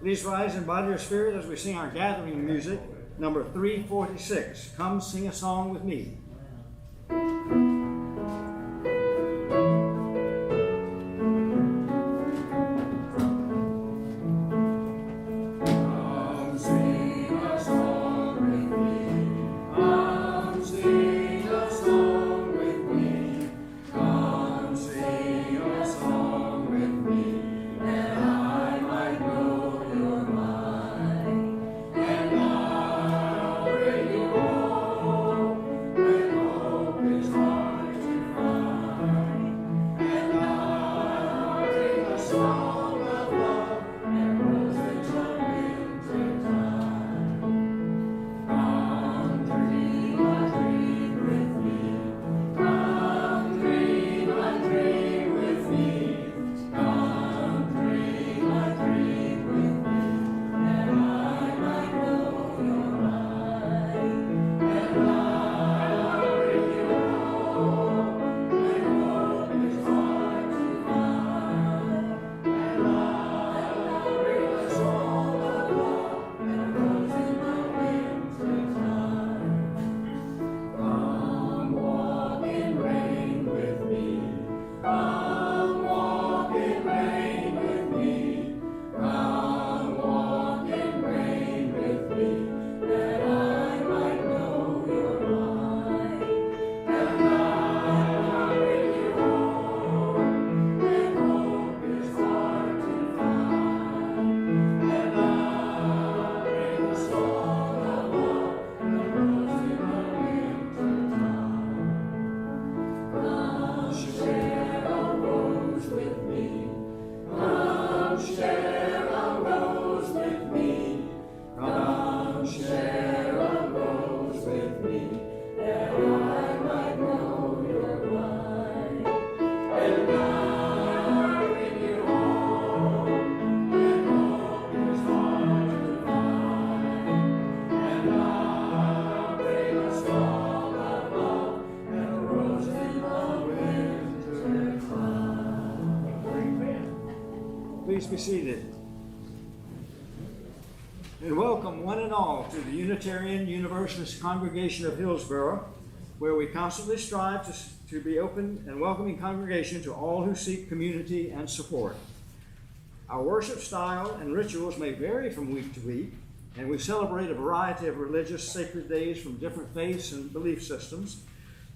Please rise in body or spirit as we sing our gathering music, number 346. Come sing a song with me. Please be seated. And welcome one and all to the Unitarian Universalist congregation of Hillsborough, where we constantly strive to be open and welcoming congregation to all who seek community and support. Our worship style and rituals may vary from week to week, and we celebrate a variety of religious sacred days from different faiths and belief systems,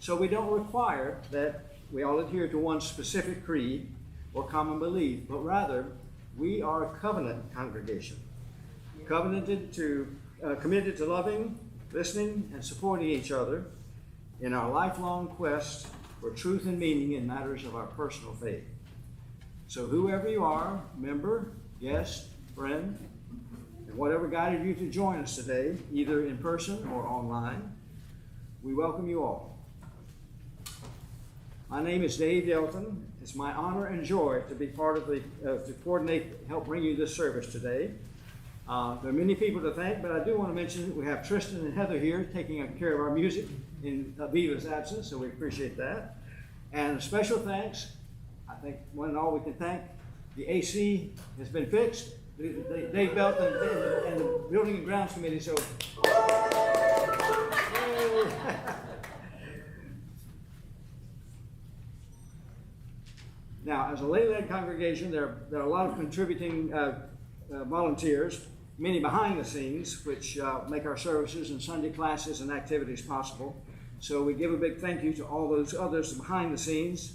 so we don't require that we all adhere to one specific creed or common belief, but rather we are a covenant congregation, committed to loving, listening, and supporting each other in our lifelong quest for truth and meaning in matters of our personal faith. So whoever you are, member, guest, friend, and whatever guided you to join us today, either in person or online, we welcome you all. My name is Dave Yelton. It's my honor and joy to be part of to coordinate, help bring you this service today. There are many people to thank, but I do want to mention that we have Tristan and Heather here taking care of our music in Aviva's absence, so we appreciate that. And a special thanks, I think one and all we can thank, the AC has been fixed. Dave Belton and the Building and Grounds Committee, so. Now, as a lay-led congregation, there are a lot of contributing volunteers, many behind the scenes, which make our services and Sunday classes and activities possible. So we give a big thank you to all those others behind the scenes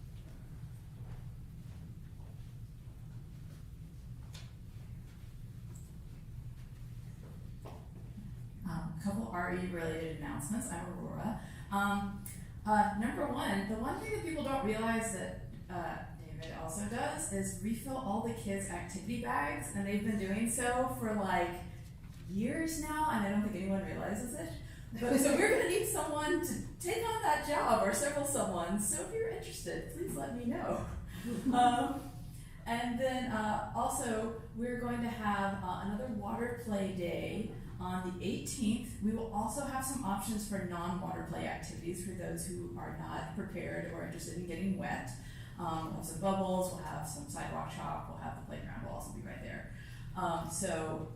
party-related announcements. I'm Aurora. Number one, the one thing that people don't realize that David also does is refill all the kids' activity bags, and they've been doing so for like years now, and I don't think anyone realizes it. But so we're gonna need someone to take on that job, or several someone. So if you're interested, please let me know. And then also we're going to have another water play day on the 18th. We will also have some options for non-water play activities for those who are not prepared or interested in getting wet. We'll have some bubbles, we'll have some sidewalk chalk, we'll have the playground will also be right there. So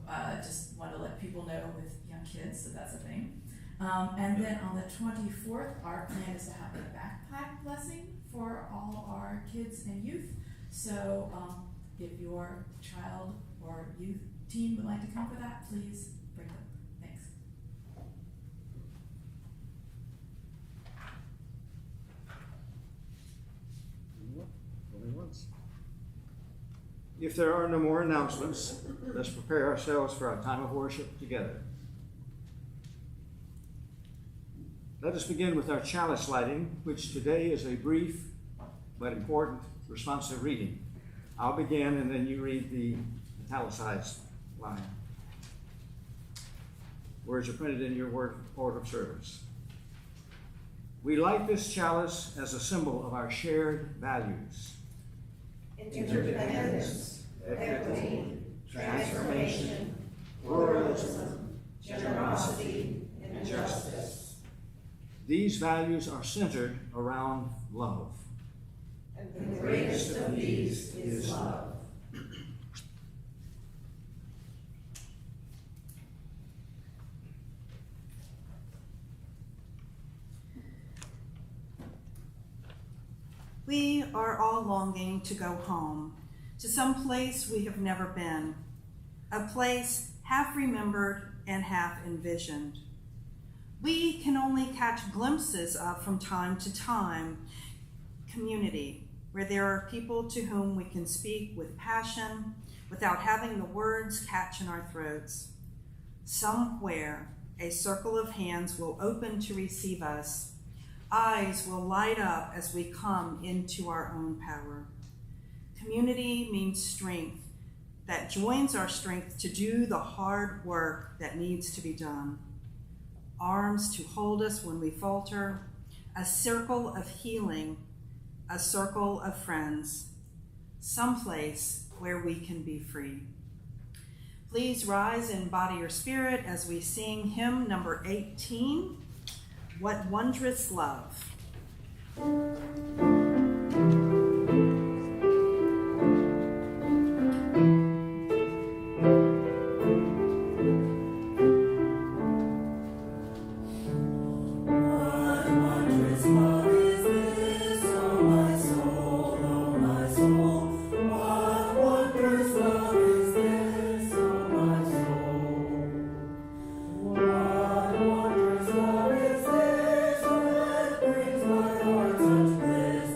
just want to let people know with young kids that that's a thing. And then on the 24th, our plan is to have a backpack blessing for all our kids and youth. So if your child or youth team would like to come for that, please bring them. Thanks. Only once. If there are no more announcements, let's prepare ourselves for our time of worship together. Let us begin with our chalice lighting, which today is a brief but important responsive reading. I'll begin and then you read the italicized line. Words are printed in your order of service. We light this chalice as a symbol of our shared values. Interdependence, equity, transformation, pluralism, generosity, and justice. These values are centered around love. And the greatest of these is love. We are all longing to go home, to some place we have never been, a place half remembered and half envisioned. We can only catch glimpses of from time to time community, where there are people to whom we can speak with passion without having the words catch in our throats. Somewhere, a circle of hands will open to receive us. Eyes will light up as we come into our own power. Community means strength that joins our strength to do the hard work that needs to be done. Arms to hold us when we falter, a circle of healing, a circle of friends, someplace where we can be free. Please rise in body or spirit as we sing hymn number 18, What Wondrous Love. What wondrous love is this, what brings my heart such bliss?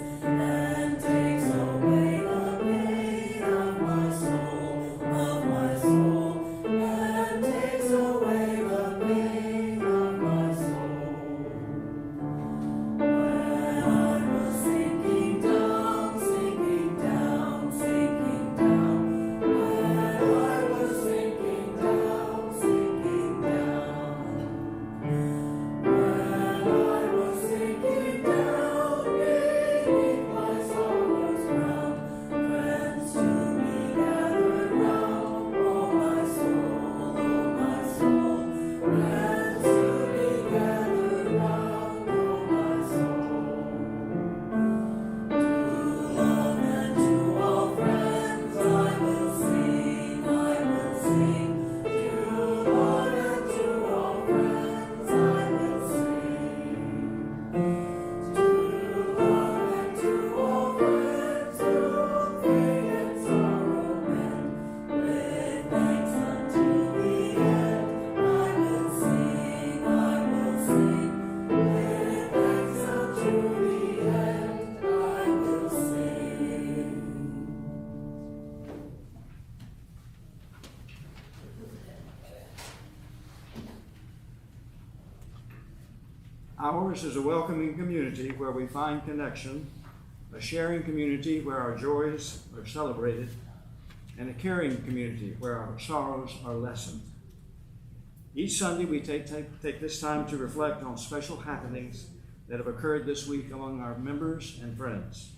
Ours is a welcoming community where we find connection, a sharing community where our joys are celebrated, and a caring community where our sorrows are lessened. Each Sunday, we take this time to reflect on special happenings that have occurred this week among our members and friends.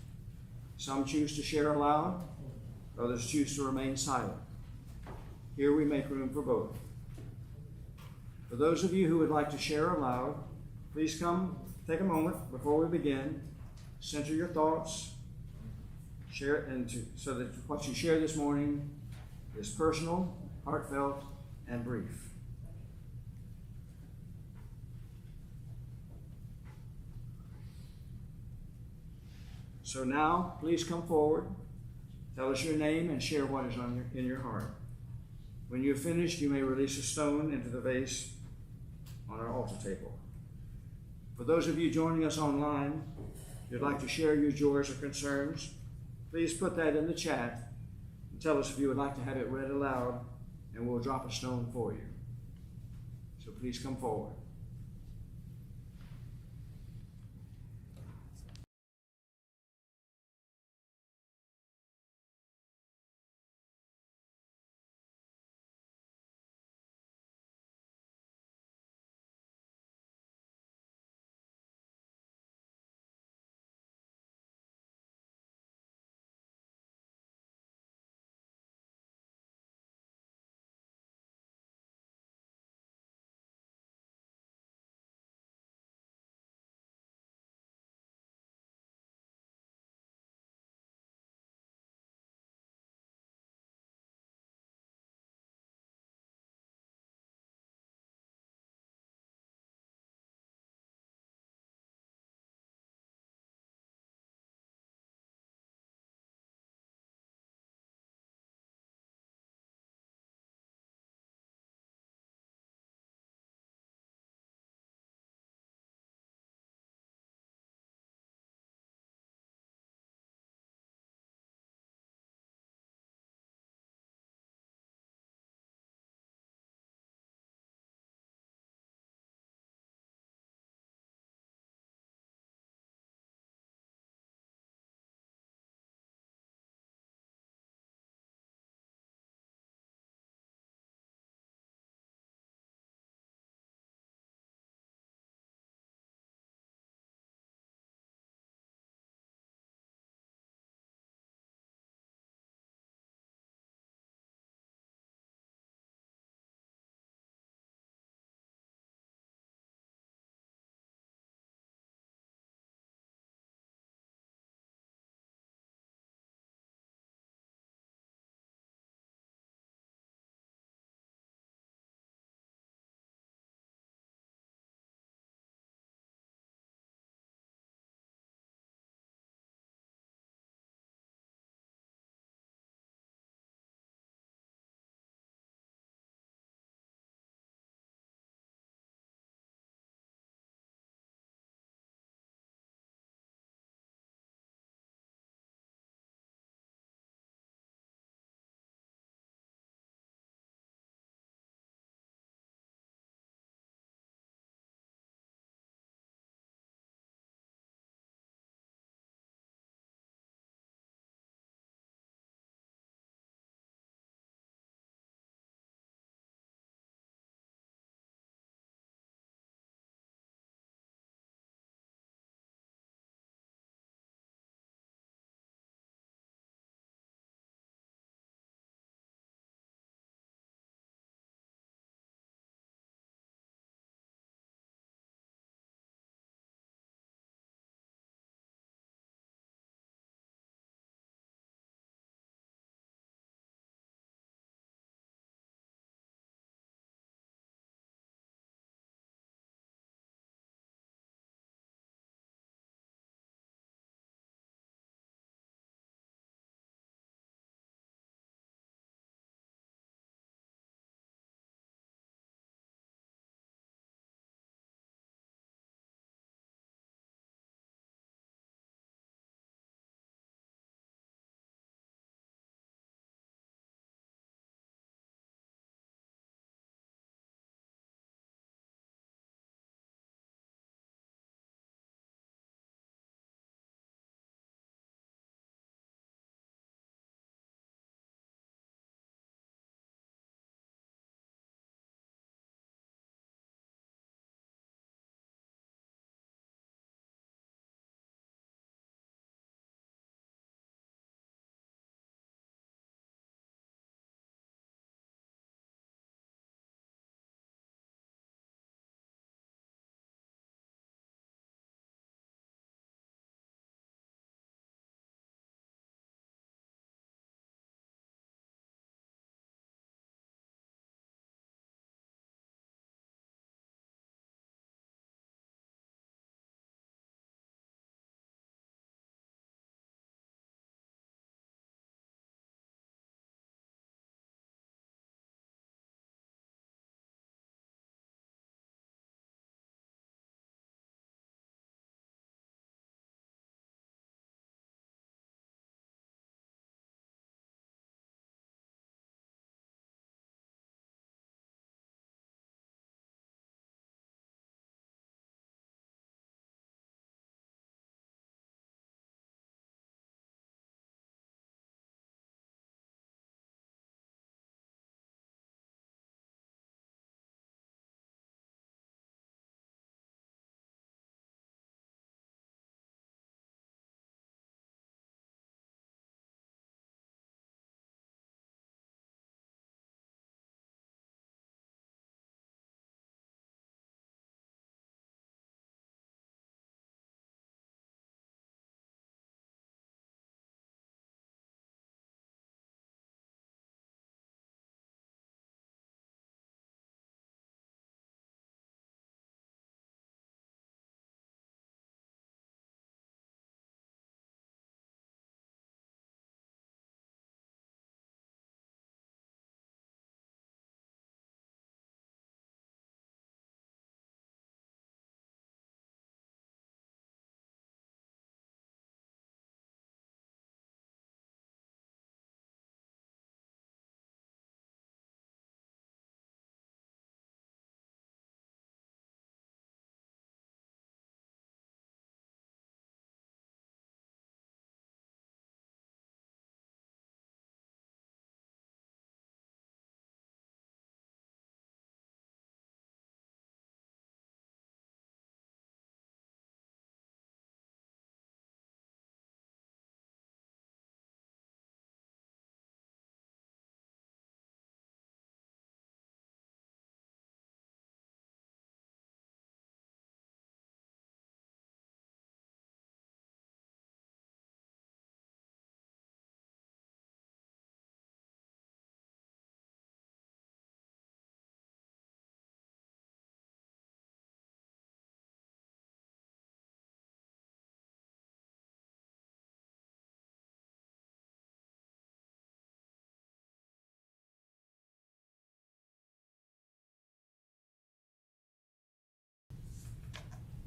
Some choose to share aloud, others choose to remain silent. Here we make room for both. For those of you who would like to share aloud, please come take a moment before we begin, center your thoughts, share it so that what you share this morning is personal, heartfelt, and brief. So now, please come forward, tell us your name, and share what is in your heart. When you have finished, you may release a stone into the vase on our altar table. For those of you joining us online, if you'd like to share your joys or concerns, please put that in the chat and tell us if you would like to have it read aloud, and we'll drop a stone for you. So please come forward.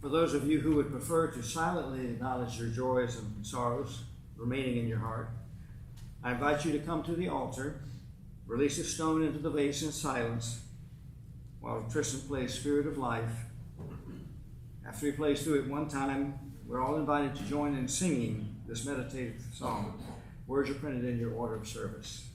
For those of you who would prefer to silently acknowledge your joys and sorrows remaining in your heart, I invite you to come to the altar, release a stone into the vase in silence, while Tristan plays Spirit of Life. After he plays through it one time, we're all invited to join in singing this meditative song. Words are printed in your order of service.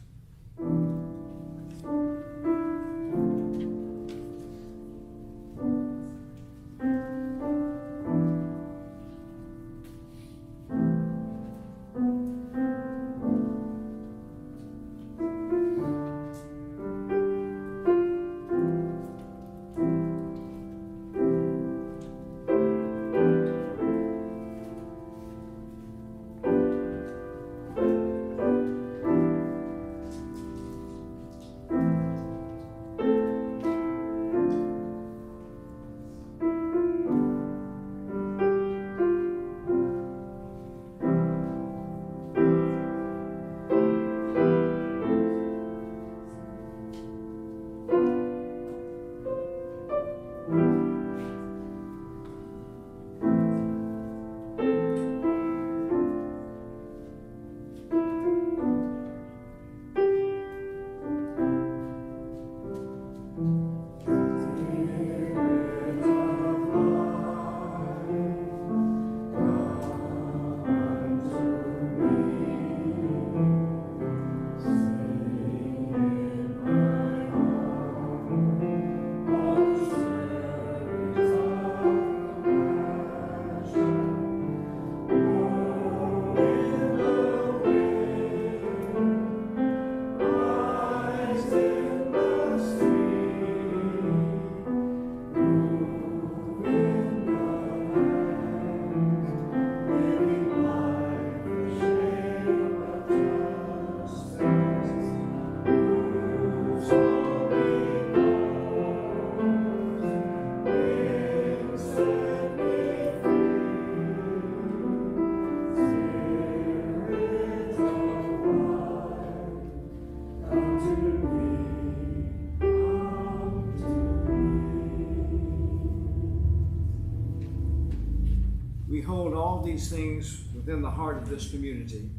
We hold all these things within the heart of this community,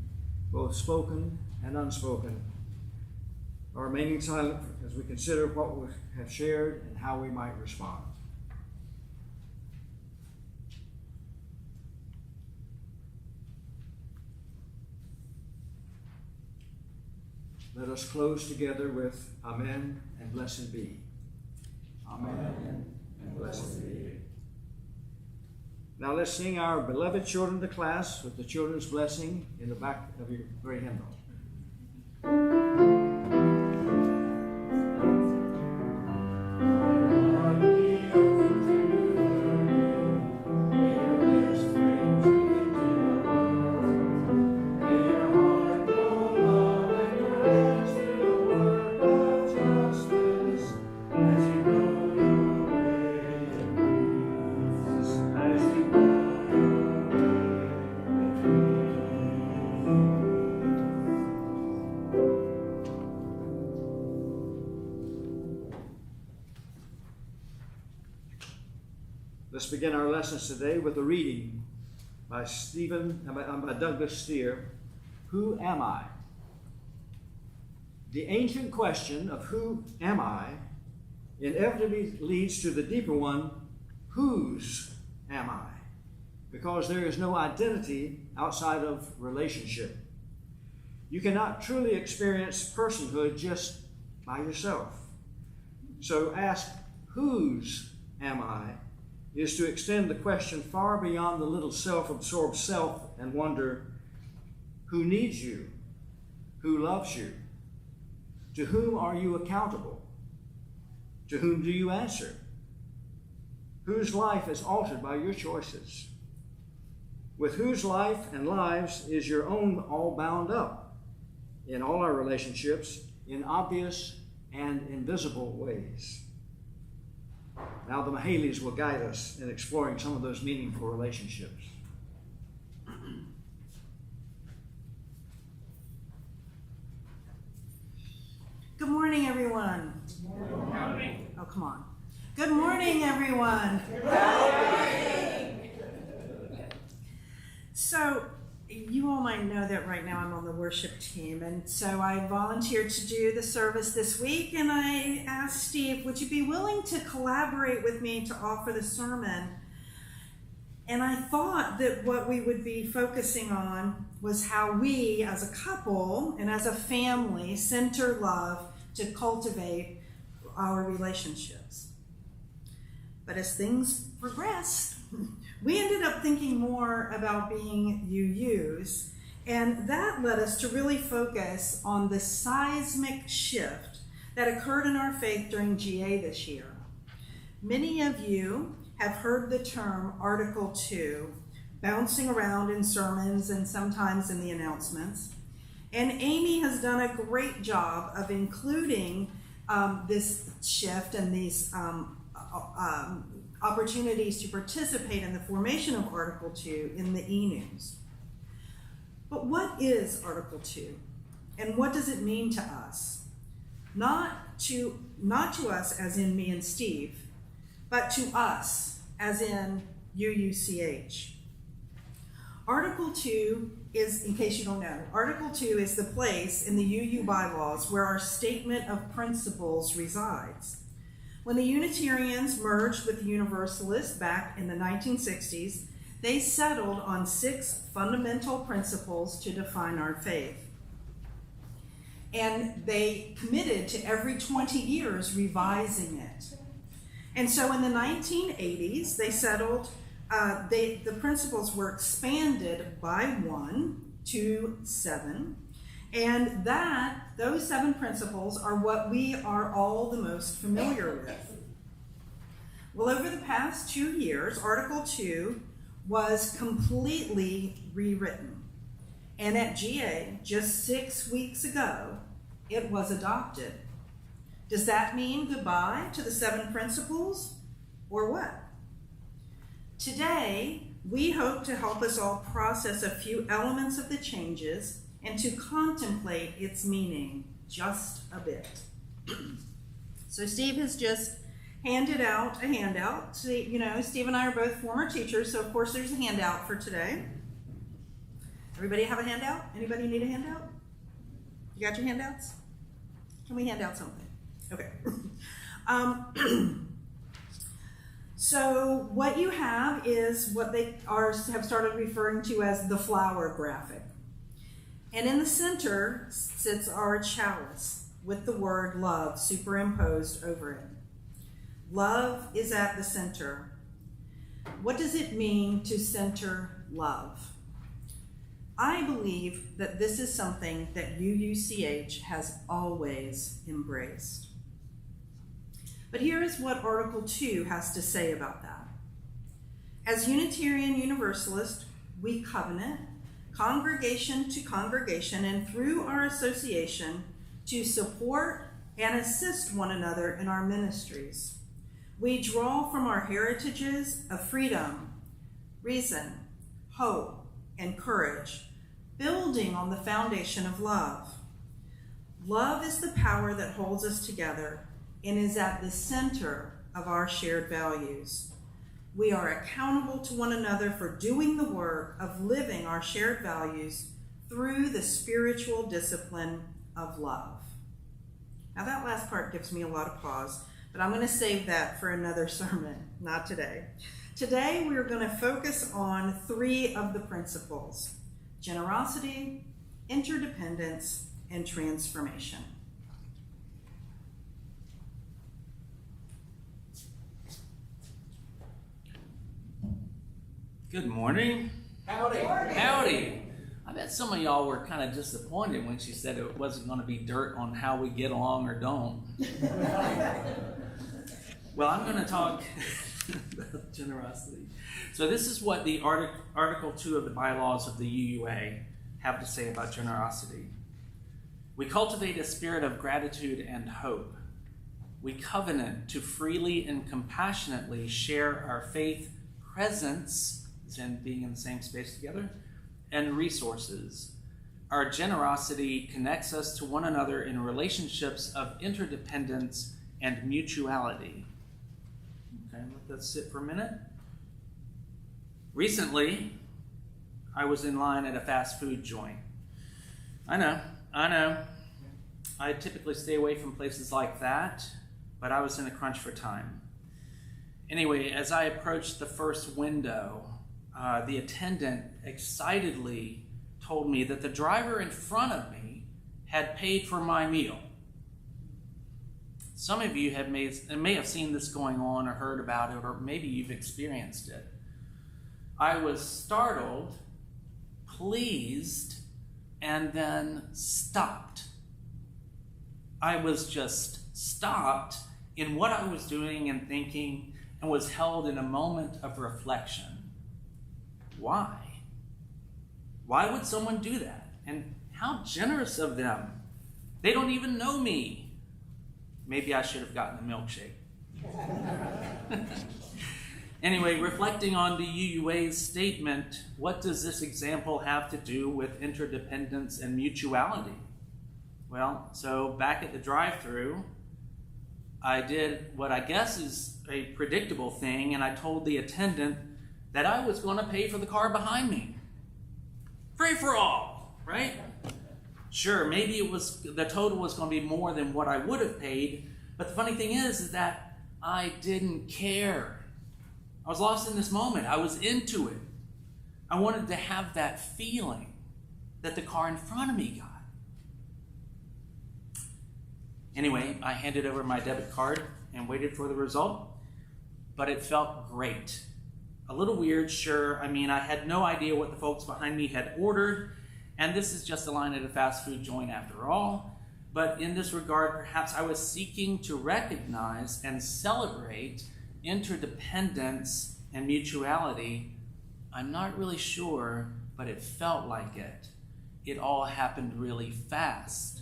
both spoken and unspoken, are remaining silent as we consider what we have shared and how we might respond. Let us close together with Amen and blessed be. Amen and blessed be. Now let's sing our beloved children of the class with the children's blessing in the back of your very hymnal. Let's begin our lessons today with a reading by Douglas Steer, Who Am I? The ancient question of who am I inevitably leads to the deeper one, whose am I? Because there is no identity outside of relationship. You cannot truly experience personhood just by yourself. So ask, whose am I? Is to extend the question far beyond the little self-absorbed self and wonder, who needs you? Who loves you? To whom are you accountable? To whom do you answer? Whose life is altered by your choices? With whose life and lives is your own all bound up? In all our relationships, in obvious and invisible ways. Now the Mahaleys will guide us in exploring some of those meaningful relationships. Good morning, everyone. Good morning. Oh, come on. Good morning, everyone. Good morning. know that right now I'm on the worship team, and so I volunteered to do the service this week, and I asked Steve, would you be willing to collaborate with me to offer the sermon? And I thought that what we would be focusing on was how we as a couple and as a family center love to cultivate our relationships. But as things progressed, we ended up thinking more about being UUs, and that led us to really focus on the seismic shift that occurred in our faith during GA this year. Many of you have heard the term Article 2 bouncing around in sermons and sometimes in the announcements. And Amy has done a great job of including this shift and these opportunities to participate in the formation of Article 2 in the e-news. But what is Article 2? And what does it mean to us? Not to us as in me and Steve, but to us as in UUCH. Article 2 is, in case you don't know, Article 2 is the place in the UU bylaws where our statement of principles resides. When the Unitarians merged with the Universalists back in the 1960s, they settled on 6 fundamental principles to define our faith. And they committed to every 20 years revising it. And so in the 1980s, they settled, the principles were expanded by 1 to 7. And those 7 principles are what we are all the most familiar with. Well, over the past 2 years, Article 2 was completely rewritten. And at GA, just 6 weeks ago, it was adopted. Does that mean goodbye to the 7 principles, or what? Today, we hope to help us all process a few elements of the changes and to contemplate its meaning just a bit. So Steve has just handed out a handout. So, Steve and I are both former teachers, so of course there's a handout for today. Everybody have a handout? Anybody need a handout? You got your handouts? Can we hand out something? Okay. So what you have is what they have started referring to as the flower graphic. And in the center sits our chalice with the word love superimposed over it. Love is at the center. What does it mean to center love? I believe that this is something that UUCH has always embraced. But here is what Article 2 has to say about that. As Unitarian Universalist, we covenant, congregation to congregation, and through our association, to support and assist one another in our ministries. We draw from our heritages of freedom, reason, hope, and courage, building on the foundation of love. Love is the power that holds us together and is at the center of our shared values. We are accountable to one another for doing the work of living our shared values through the spiritual discipline of love. Now that last part gives me a lot of pause, but I'm going to save that for another sermon, not today. Today we're going to focus on 3 of the principles: generosity, interdependence, and transformation. Good morning. Howdy. Howdy. I bet some of y'all were kind of disappointed when she said it wasn't going to be dirt on how we get along or don't. Well, I'm going to talk about generosity. So this is what the Article 2 of the bylaws of the UUA have to say about generosity. We cultivate a spirit of gratitude and hope. We covenant to freely and compassionately share our faith presence, as in being in the same space together, and resources. Our generosity connects us to one another in relationships of interdependence and mutuality. Okay, let that sit for a minute. Recently, I was in line at a fast food joint, I know. I typically stay away from places like that, but I was in a crunch for time. Anyway, as I approached the first window, the attendant excitedly told me that the driver in front of me had paid for my meal. Some of you may have seen this going on or heard about it, or maybe you've experienced it. I was startled, pleased, and then stopped. I was just stopped in what I was doing and thinking, and was held in a moment of reflection. Why? Why would someone do that? And how generous of them. They don't even know me. Maybe I should have gotten a milkshake. Anyway, reflecting on the UUA's statement, what does this example have to do with interdependence and mutuality? Well, so back at the drive-thru, I did what I guess is a predictable thing, and I told the attendant that I was going to pay for the car behind me. Free for all, right? Sure, maybe the total was going to be more than what I would have paid, but the funny thing is that I didn't care. I was lost in this moment. I was into it. I wanted to have that feeling that the car in front of me got. Anyway, I handed over my debit card and waited for the result, but it felt great. A little weird, sure. I mean, I had no idea what the folks behind me had ordered, and this is just a line at a fast food joint after all. But in this regard, perhaps I was seeking to recognize and celebrate interdependence and mutuality. I'm not really sure, but it felt like it. It all happened really fast.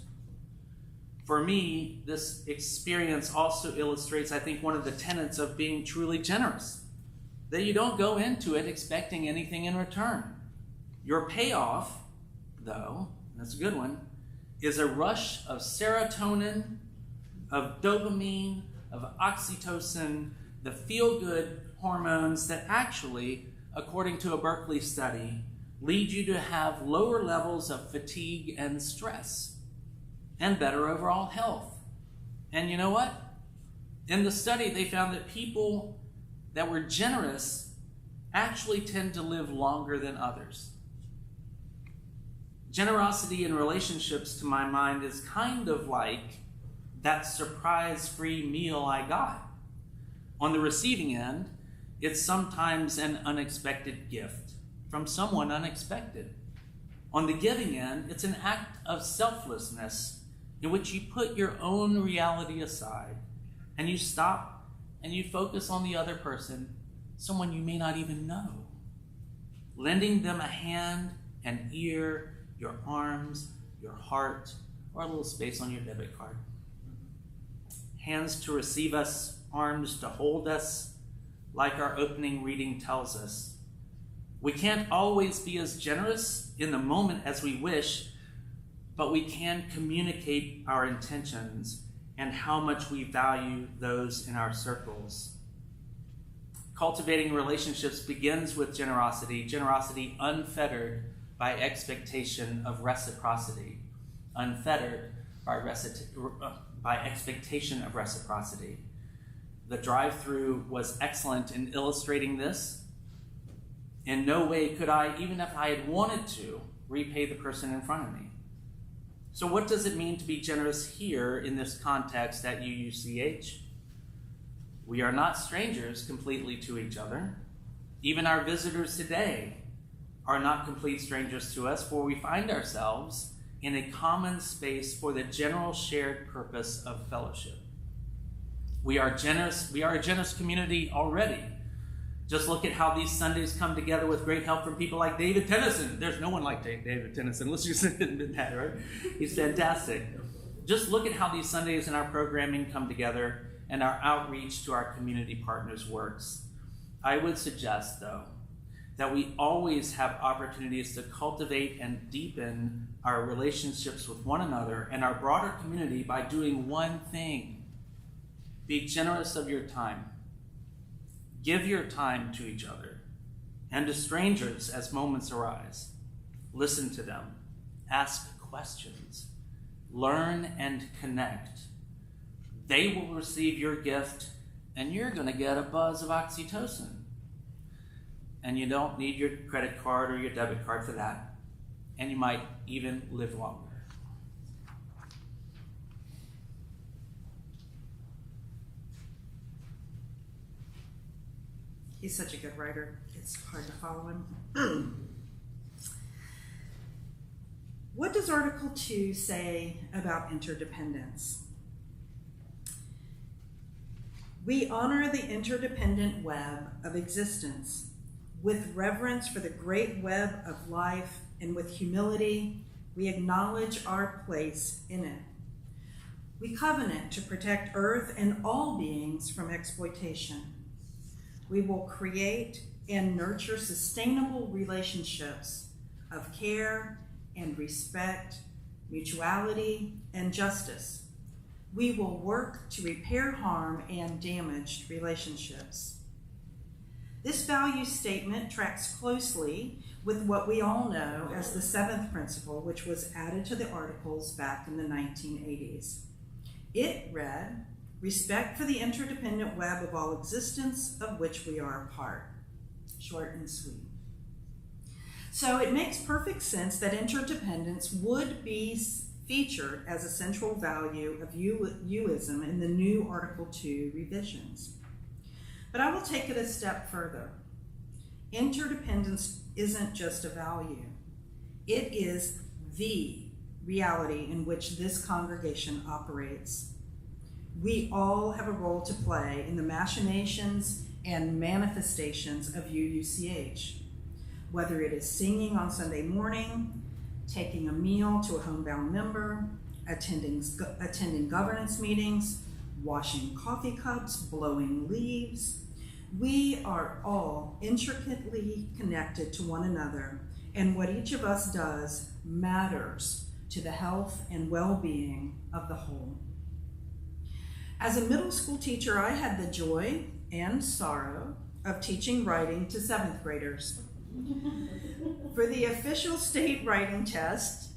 For me, this experience also illustrates, I think, one of the tenets of being truly generous. That you don't go into it expecting anything in return. Your payoff, though, and that's a good one, is a rush of serotonin, of dopamine, of oxytocin, the feel-good hormones that actually, according to a Berkeley study, lead you to have lower levels of fatigue and stress and better overall health. And you know what? In the study, they found that people that were generous actually tend to live longer than others. Generosity in relationships, to my mind, is kind of like that surprise-free meal I got. On the receiving end, it's sometimes an unexpected gift from someone unexpected. On the giving end, it's an act of selflessness in which you put your own reality aside and you stop and you focus on the other person, someone you may not even know. Lending them a hand, an ear, your arms, your heart, or a little space on your debit card. Hands to receive us, arms to hold us, like our opening reading tells us. We can't always be as generous in the moment as we wish, but we can communicate our intentions and how much we value those in our circles. Cultivating relationships begins with generosity, generosity unfettered by expectation of reciprocity, unfettered by expectation of reciprocity. The drive-thru was excellent in illustrating this. In no way could I, even if I had wanted to, repay the person in front of me. So what does it mean to be generous here in this context at UUCH? We are not strangers completely to each other. Even our visitors today are not complete strangers to us, for we find ourselves in a common space for the general shared purpose of fellowship. We are a generous community already. Just look at how these Sundays come together with great help from people like David Tennyson. There's no one like David Tennyson. Let's just admit that, right? He's fantastic. Just look at how these Sundays and our programming come together and our outreach to our community partners works. I would suggest, though, that we always have opportunities to cultivate and deepen our relationships with one another and our broader community by doing one thing. Be generous of your time. Give your time to each other and to strangers as moments arise. Listen to them. Ask questions. Learn and connect. They will receive your gift, and you're going to get a buzz of oxytocin. And you don't need your credit card or your debit card for that. And you might even live longer. He's such a good writer, it's hard to follow him. What does Article 2 say about interdependence? We honor the interdependent web of existence with reverence for the great web of life, and with humility, we acknowledge our place in it. We covenant to protect Earth and all beings from exploitation. We will create and nurture sustainable relationships of care and respect, mutuality, and justice. We will work to repair harm and damaged relationships. This value statement tracks closely with what we all know as the seventh principle, which was added to the Articles back in the 1980s. It read, respect for the interdependent web of all existence of which we are a part. Short and sweet. So it makes perfect sense that interdependence would be featured as a central value of Uism in the new Article 2 revisions. But I will take it a step further. Interdependence isn't just a value. It is the reality in which this congregation operates. We all have a role to play in the machinations and manifestations of UUCH, whether it is singing on Sunday morning, taking a meal to a homebound member, attending governance meetings, washing coffee cups, blowing leaves. We are all intricately connected to one another, and what each of us does matters to the health and well-being of the whole. As a middle school teacher, I had the joy and sorrow of teaching writing to 7th graders. For the official state writing test,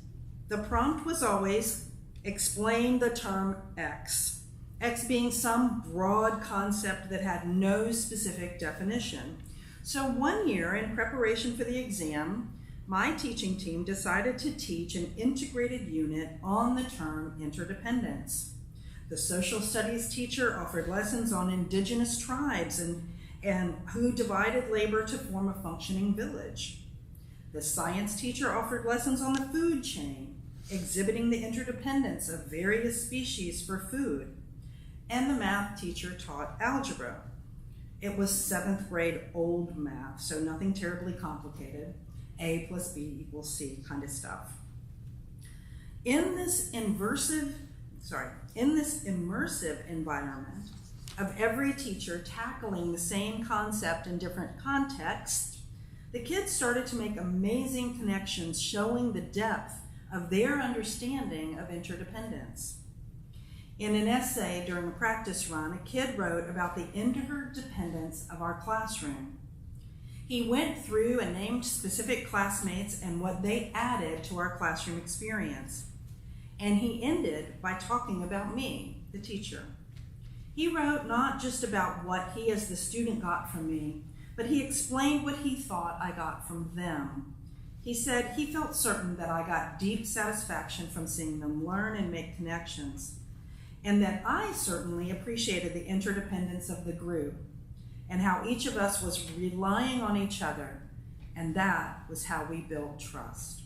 the prompt was always explain the term X. X being some broad concept that had no specific definition. So one year, in preparation for the exam, my teaching team decided to teach an integrated unit on the term interdependence. The social studies teacher offered lessons on indigenous tribes and who divided labor to form a functioning village. The science teacher offered lessons on the food chain, exhibiting the interdependence of various species for food. And the math teacher taught algebra. It was 7th grade old math, so nothing terribly complicated. A plus B equals C kind of stuff. In this immersive environment of every teacher tackling the same concept in different contexts, the kids started to make amazing connections showing the depth of their understanding of interdependence. In an essay during a practice run, a kid wrote about the interdependence of our classroom. He went through and named specific classmates and what they added to our classroom experience. And he ended by talking about me, the teacher. He wrote not just about what he as the student got from me, but he explained what he thought I got from them. He said he felt certain that I got deep satisfaction from seeing them learn and make connections, and that I certainly appreciated the interdependence of the group and how each of us was relying on each other, and that was how we built trust.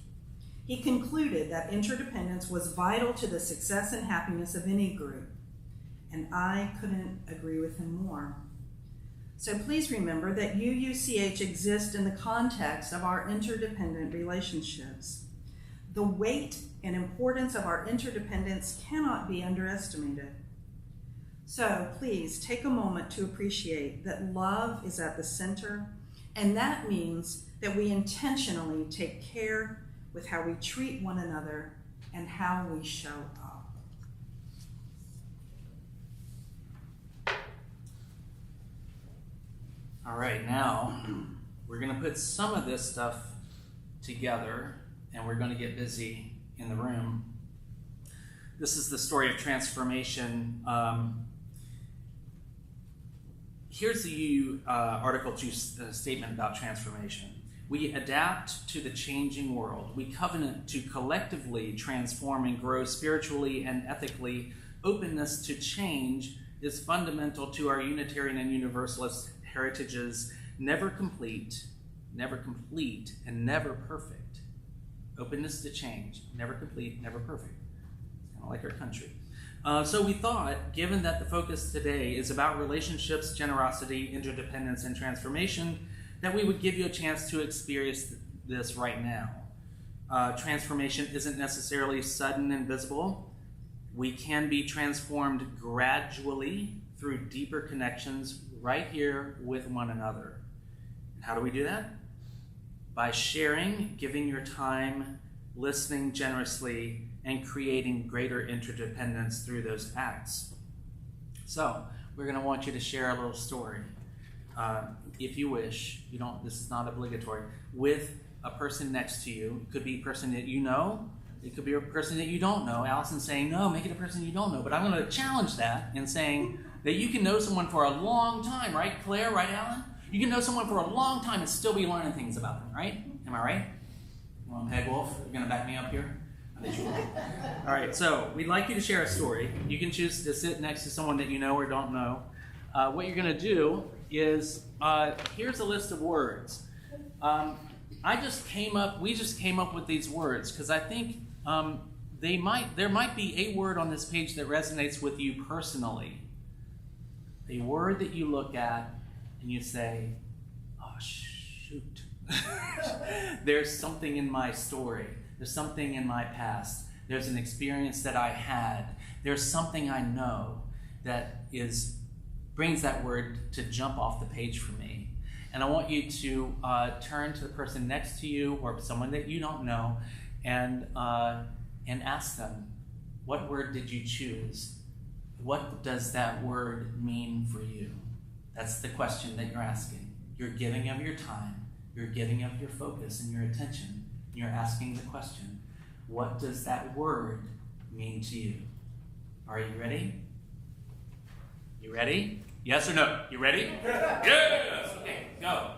He concluded that interdependence was vital to the success and happiness of any group, and I couldn't agree with him more. So please remember that UUCH exists in the context of our interdependent relationships. The weight and importance of our interdependence cannot be underestimated. So please take a moment to appreciate that love is at the center, and that means that we intentionally take care with how we treat one another and how we show up. All right, now we're going to put some of this stuff together and we're going to get busy in the room. This is the story of transformation. Here's the Article 2 statement about transformation. We adapt to the changing world. We covenant to collectively transform and grow spiritually and ethically. Openness to change is fundamental to our Unitarian and Universalist heritages, never complete, and never perfect. Openness to change, never complete, never perfect. It's kind of like our country. So we thought, given that the focus today is about relationships, generosity, interdependence, and transformation, that we would give you a chance to experience this right now. Transformation isn't necessarily sudden and visible. We can be transformed gradually through deeper connections right here with one another. How do we do that? By sharing, giving your time, listening generously, and creating greater interdependence through those acts. So, we're going to want you to share a little story, if you wish. This is not obligatory, with a person next to you. It could be a person that you know. It could be a person that you don't know. Allison's saying, no, make it a person you don't know. But I'm going to challenge that in saying that you can know someone for a long time, right, Claire? Right, Alan? You can know someone for a long time and still be learning things about them, right? Am I right? Well, Peg Wolf, you're going to back me up here? All right, so we'd like you to share a story. You can choose to sit next to someone that you know or don't know. What you're going to do is, here's a list of words. We just came up with these words because I think there might be a word on this page that resonates with you personally. A word that you look at and you say, oh, shoot. There's something in my story. There's something in my past. There's an experience that I had. There's something I know that brings that word to jump off the page for me. And I want you to turn to the person next to you or someone that you don't know and ask them, what word did you choose? What does that word mean for you? That's the question that you're asking. You're giving of your time. You're giving of your focus and your attention. You're asking the question, what does that word mean to you? Are you ready? You ready? Yes or no? You ready? Yes! Okay, go.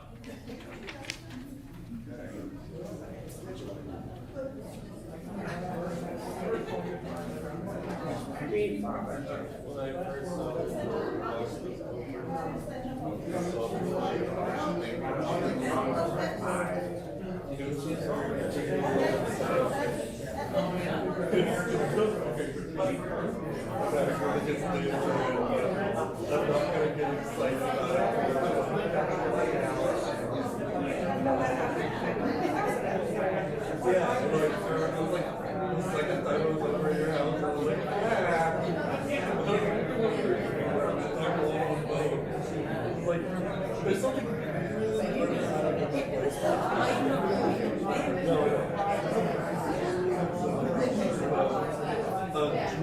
There's something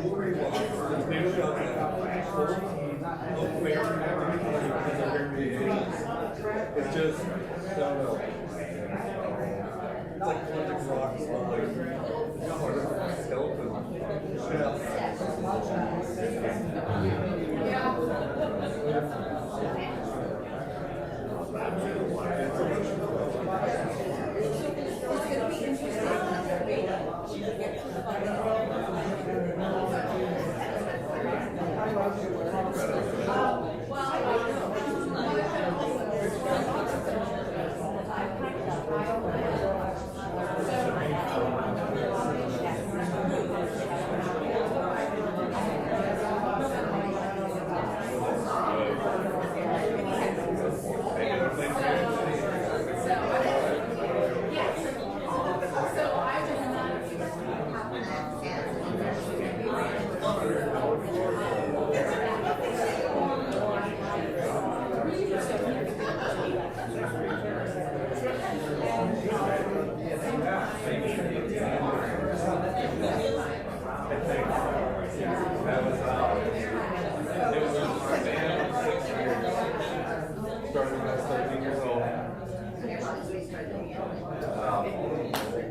jewelry watch. There's maybe about it's just, I don't know. It's like collecting rocks on like part of a skeleton.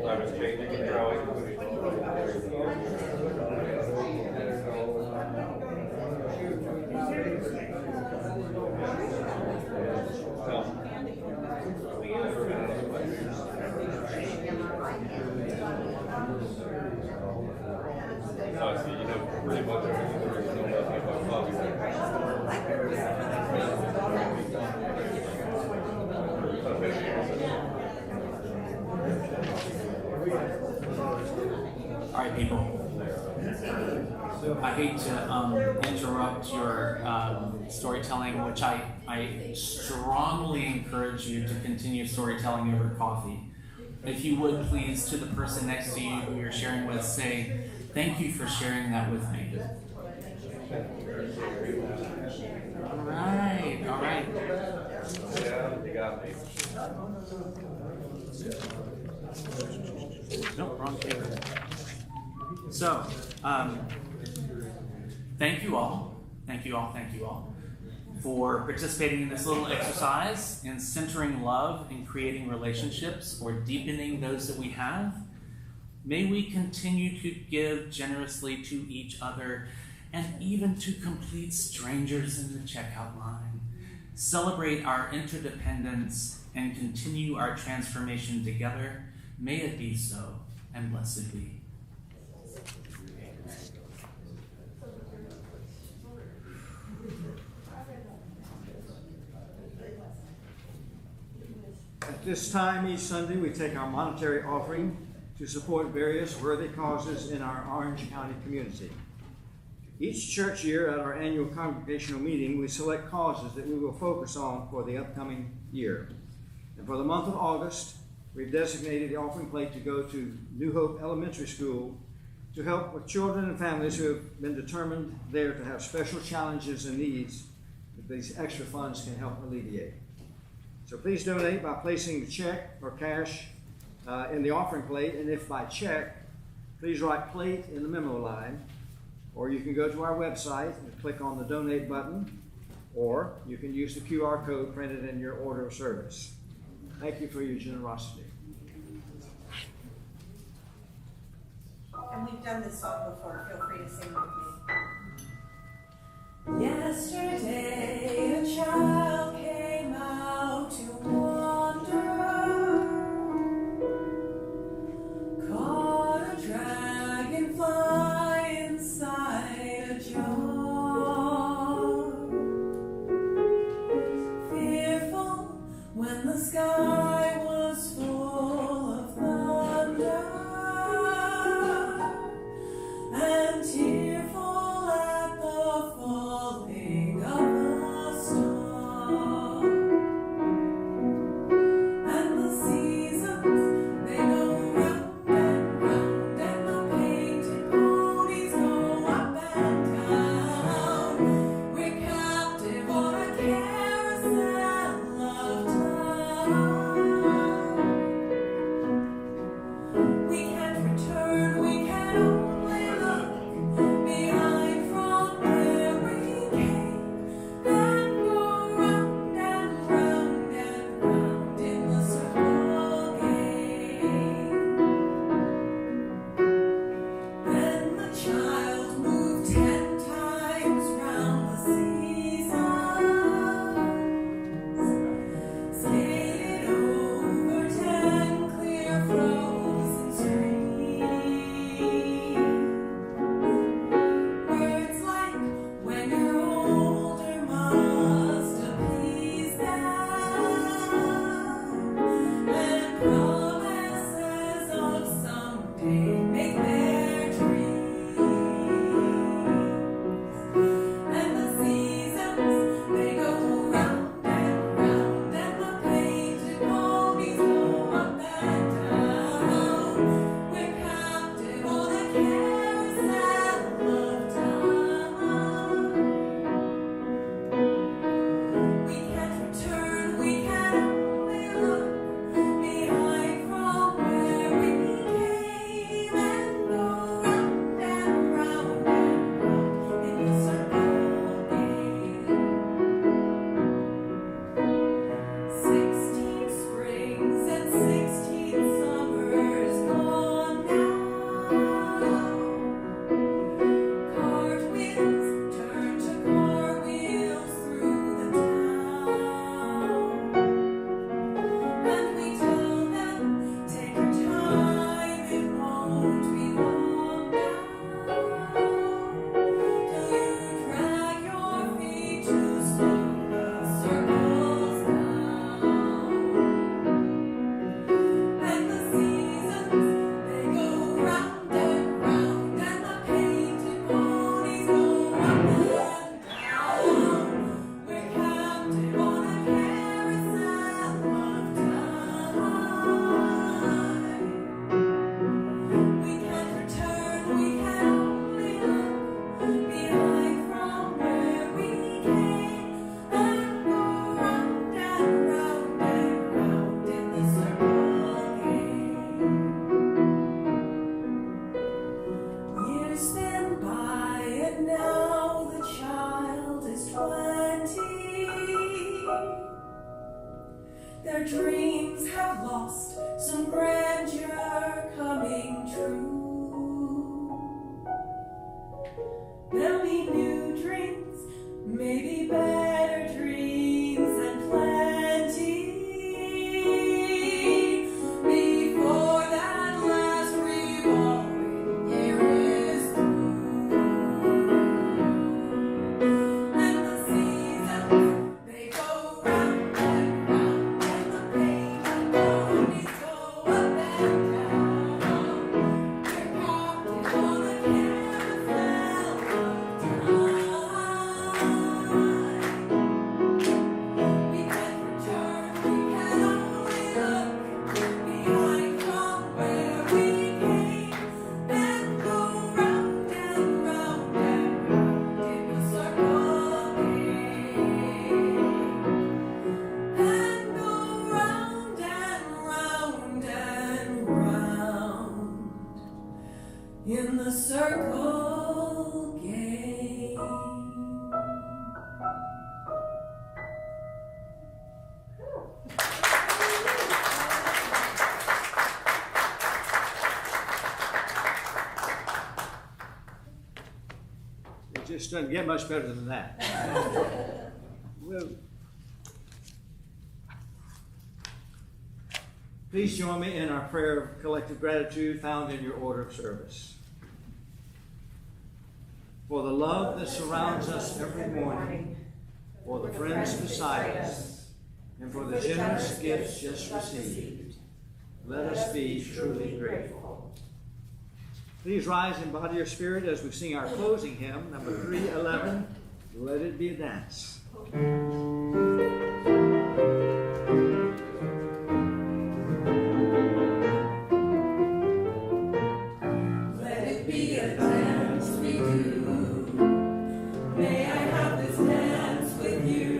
I was changing and growing. So, you know pretty much everything there is to know about All right, people. I hate to interrupt your storytelling, which I strongly encourage you to continue storytelling over coffee. If you would please, to the person next to you who you're sharing with, say, thank you for sharing that with me. All right, all right. Yeah, you got me. Nope, wrong paper. So, thank you all for participating in this little exercise in centering love and creating relationships or deepening those that we have. May we continue to give generously to each other and even to complete strangers in the checkout line. Celebrate our interdependence and continue our transformation together. May it be so, and blessed be. At this time each Sunday, we take our monetary offering to support various worthy causes in our Orange County community. Each church year at our annual congregational meeting, we select causes that we will focus on for the upcoming year. And for the month of August, we've designated the offering plate to go to New Hope Elementary School to help with children and families who have been determined there to have special challenges and needs that these extra funds can help alleviate. So please donate by placing the check or cash in the offering plate, and if by check, please write plate in the memo line, or you can go to our website and click on the donate button, or you can use the QR code printed in your order of service. Thank you for your generosity. And we've done this song before, feel free to sing with me. Yesterday a child came out to wander, caught a dragonfly inside a jar. Fearful when the sky was full of thunder, and tearful at the falling of a star. in the circle game. It just doesn't get much better than that. Well, please join me in our prayer of collective gratitude found in your order of service. For the love that surrounds us every morning, for the friends beside us, and for the generous gifts just received, let us be truly grateful. Please rise in body or spirit as we sing our closing hymn, number 311, Let It Be a Dance. Let it be a dance we do. May I have this dance with you.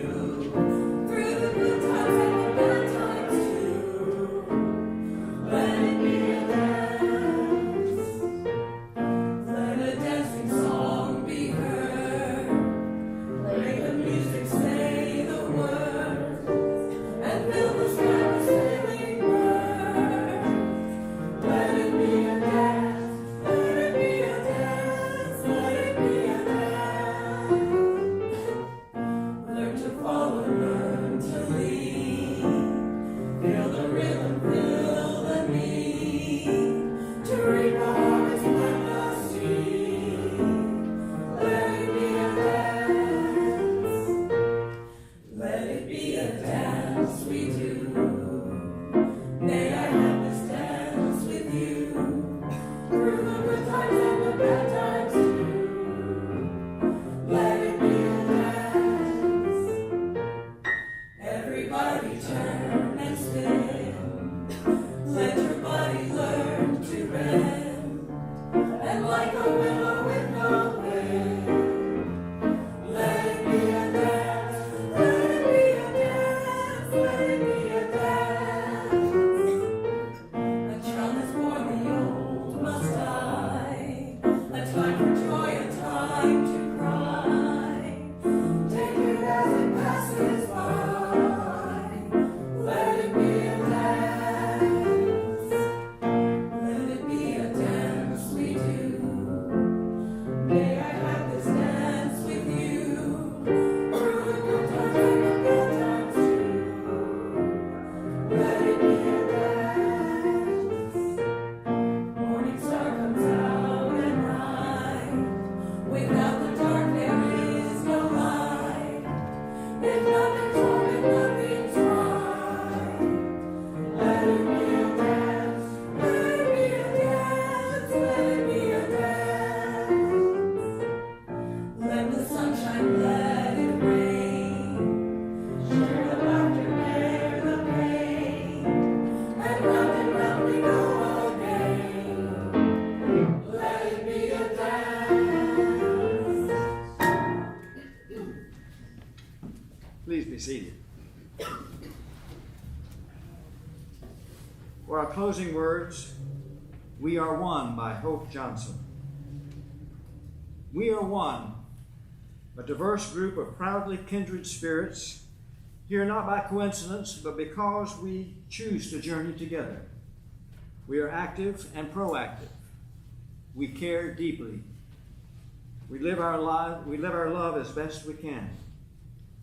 Through the good times and the bad times too. Let it be a dance. Let a dancing song be heard. May the music say the words and fill the sky with sailing birds. Let it be a dance. Let it be a dance. Let it be a dance. Learn to follow, learn to lead. Feel the rhythm, feel the need. To reap a harvest, plant a seed. Let it be a dance. Let it be a dance we do. May I have this dance with you. Through the good times and the bad times too. Let it be a dance. Everybody turn and spin. Let your body learn to bend. And like a willow with no wind. Let it be a dance. Let it be a dance. Let it be a dance. A child is born, the old must die. A time for joy, a time to cry. Take it as it passes by. Let it be a dance. Let it be a dance we do. May I have this dance with you. Through the good times and the bad times too. Let it be a dance. Morning star comes out at night. Without the dark there is no light. If nothing's wrong, if nothing's right. Let it be a dance. Let it be a dance. Let it be a dance. Let the sunshine, let it rain. Share the laughter, bear the pain. And round we go again. Let it be a dance. Please be seated. For our closing words, We Are One by Hope Johnson. We are one, a diverse group of proudly kindred spirits, here not by coincidence, but because we choose to journey together. We are active and proactive. We care deeply. We live our love as best we can.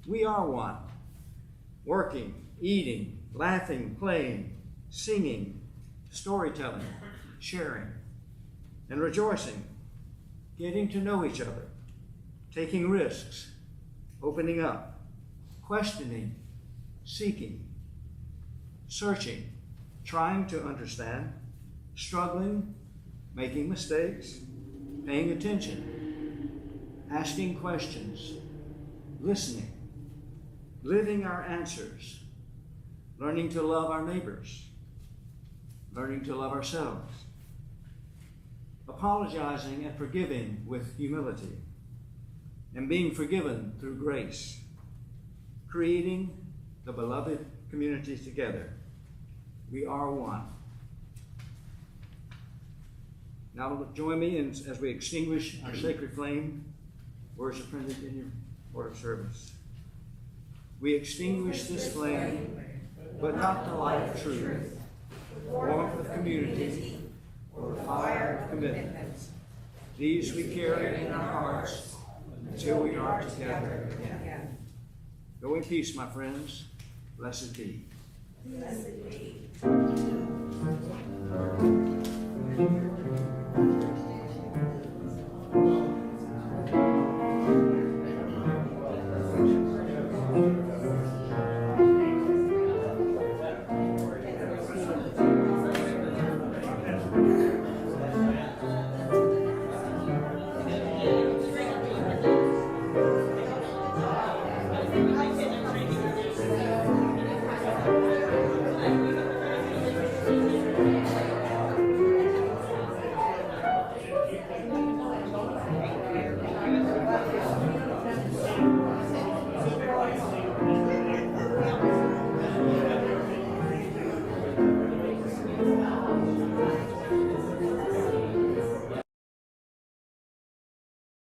We are one, working, eating, laughing, playing, singing, storytelling, sharing, and rejoicing, getting to know each other, taking risks, opening up, questioning, seeking, searching, trying to understand, struggling, making mistakes, paying attention, asking questions, listening, living our answers, learning to love our neighbors, learning to love ourselves, apologizing and forgiving with humility, and being forgiven through grace, creating the beloved community together. We are one. Now join me as we extinguish our sacred flame. Words are printed in your order of service. We extinguish this flame, but not the light of truth, the warmth of community, or the fire of commitment. These we carry in our hearts until we are together again. Go in peace, my friends. Blessed be. Blessed be.